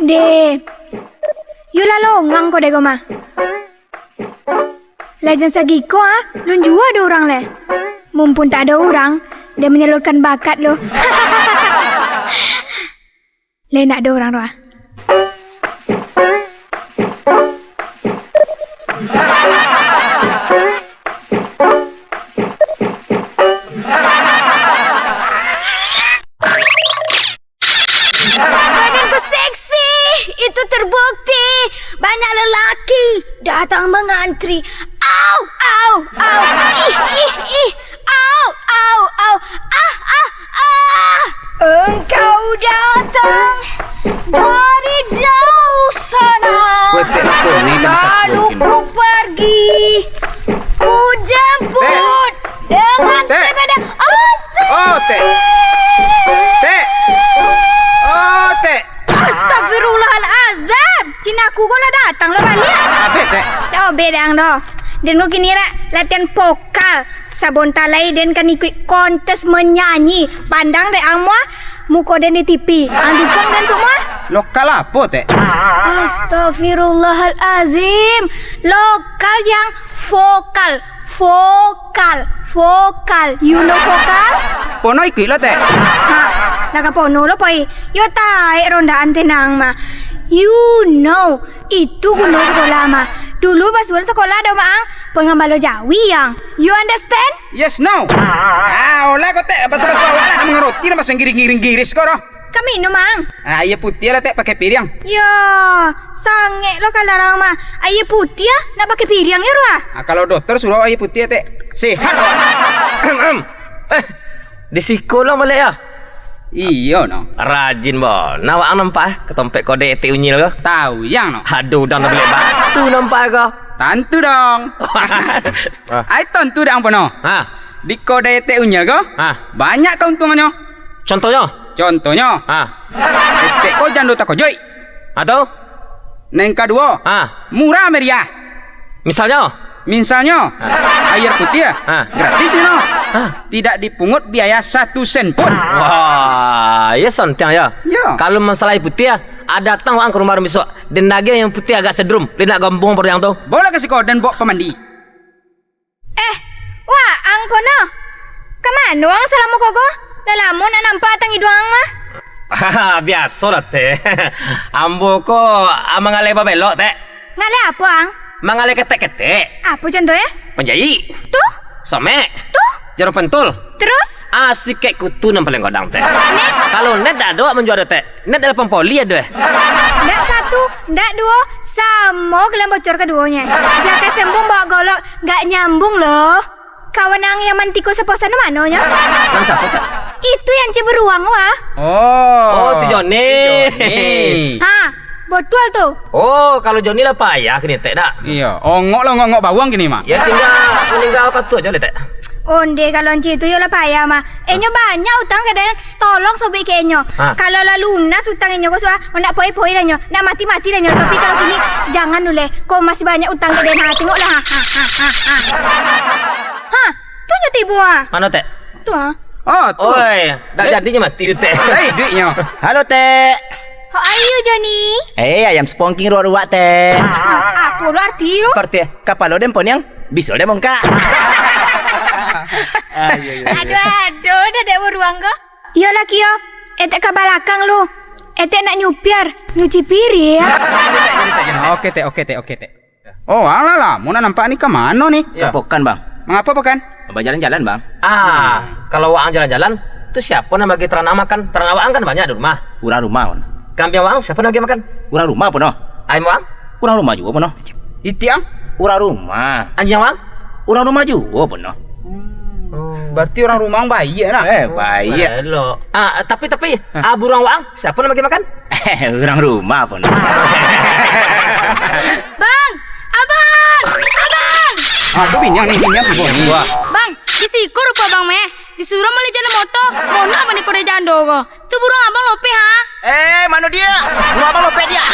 De, yula longang ko dego mah. Legend sagiko lun jua ada orang le. Mumpun tak ada orang, dia menyalurkan bakat lo. Le nak ada orang doa. Badanku seksi, itu terbukti. Banyak lelaki datang mengantri. Au, au, au, ih, au, au, au, ah. Engkau datang dari jauh sana, lalu ku pergi, ku jemput dengan sepeda antik. Oh, Teh. Oh, Teh. Astagfirullahalazim. Cinaku kau lah datang lah balik. Abe, Teh. Oh, bedang doh. Dan kau kini latihan vokal. Sabon talai dan kan ikut kontes menyanyi. Pandang deh angmu muka dan di TV. Andukang dan semua. Lokal apa, Teh? Astagfirullahalazim. Lokal yang vokal. You know vokal? Pono ikut lah, Teh. Ha, laga pono lo poi. Yo tai rondaan tenang mah. You know, itu guna sekolah mah. Dulu pas sekolah ada maang pengambalo Jawi yang. You understand? Yes, no. Olah kau, Teh. Bahasa-bahasa awal nak mengerti nak bahasa giring-giring kau dah. Kami no mang. Iya putih lah, Teh, pakai piring. Ya, sange lo kalau orang mah. Aye putih nak pakai piring ya roh. Kalau dokter suruh air putih, Teh. Sehat. Di sekolah balik ya? Iya, no. Rajin bo. Nawak nampak ketompek kode ete unyil ke? Tahu yang, no. Aduh, dah nak beli batu nampak ke? Tentu dong. Ai tentu dah pono. Ha. Di kode TU-nya kau? Ha. Banyak keuntungannya. Contohnya? Ha. Kau jangan tak kojoi. Atau? Neng kedua. Ha. Murah meriah. Misalnya? Air putih gratis nih, no. Tidak dipungut biaya 1 sen pun. Wah, ya santai ya. Ya. Kalau masalah putih ada datang orang ke rumah besok. Dan lagi yang putih agak sedrum, dia nak gambung per yang tu. Boleh kasih kau dan bawa pemandi. Wah, ang pono. Kemana wang salamu koko? Lalamu nak nampak tangi doang mah. Biasa lah teh. Ambo ko amang alai babelok teh. Ngale apa ang? Mangalai ketek-ketek. Apa contohnya? Penjahit. Tuh, Somek. tuh. Jarum pentul. Terus? Asik kayak kutu yang paling godang teh. Kalau net dah ada menjual teh. Net dalam pempoli ada. Ndak satu, ndak dua, sama kelam bocor keduanya. Jaka sembung bawa golok, nggak nyambung loh. Kawan ang yang mantiko seposan mananya? Kan siapa teh? Itu yang ciberuang wah. Oh, si Joni. Ha, betul tuh. Oh, kalau Joni lah payah kini teh dak. Iya, ngok bawang gini mah. Ya tinggal apa tu aja teh. Onde kalau itu yo lah payah mah. Enyo banyak utang kadang tolong sobi ke enyo. Kalau lah lunas utang enyo ko soa nak poi-poi danyo, nak mati-mati danyo. Tapi kalau gini jangan dulu. Kau masih banyak utang kadang tengoklah. Ha, tu nyo tibu ah. Mana teh? Tu ah. Oh, tuh. Oi, dah jadinya mati teh. Duitnya. Halo teh. How are you Johnny? Ayam spongking ruak-ruak teh. Apa lu arti lu? Seperti kapalo den pon yang bisul den mongka. Aduh, dah ada ruang kok. Iya lah Kio, etek ke belakang lu. Etek nak nyupir, nyuci piring ya. Oke teh. Oh, alah lah, mau nampak ni ke mana nih? Kapokan bang. Mengapa bukan? Abang jalan-jalan bang. Kalau Waang jalan-jalan, tu siapa nama bagi terang makan? Terang Waang kan banyak di rumah. Urang rumah pon. Kambing Waang siapa lagi makan? Urang rumah pon. Ayam Waang? Urang rumah juga pon. Itiang? Urang rumah. Anjing Waang? Urang rumah juga pon. Berarti orang rumah bayi nak? Baik. Lo. Tapi burung Waang siapa nama bagi makan? Urang rumah pon. Bang, abang. Aku binyang nih. Wah. Bang, disiku rupa bang meh. Disuruh beli jana moto. Mau nak apa ni kode jando ko? Tu burung abang lope ha? Mana dia? Urang abang lopet dia.